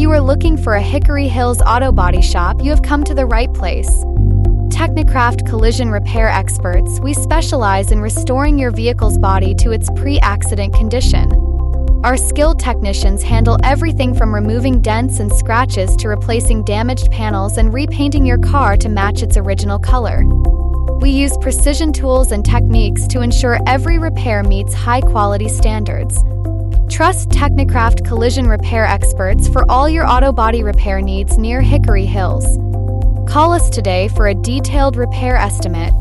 you are looking for a Hickory Hills auto body shop, you have come to the right place. TechniCraft Collision Repair Experts, we specialize in restoring your vehicle's body to its pre-accident condition. Our skilled technicians handle everything from removing dents and scratches to replacing damaged panels and repainting your car to match its original color. We use precision tools and techniques to ensure every repair meets high-quality standards. Trust TechniCraft Collision Repair Experts for all your auto body repair needs near Hickory Hills. Call us today for a detailed repair estimate.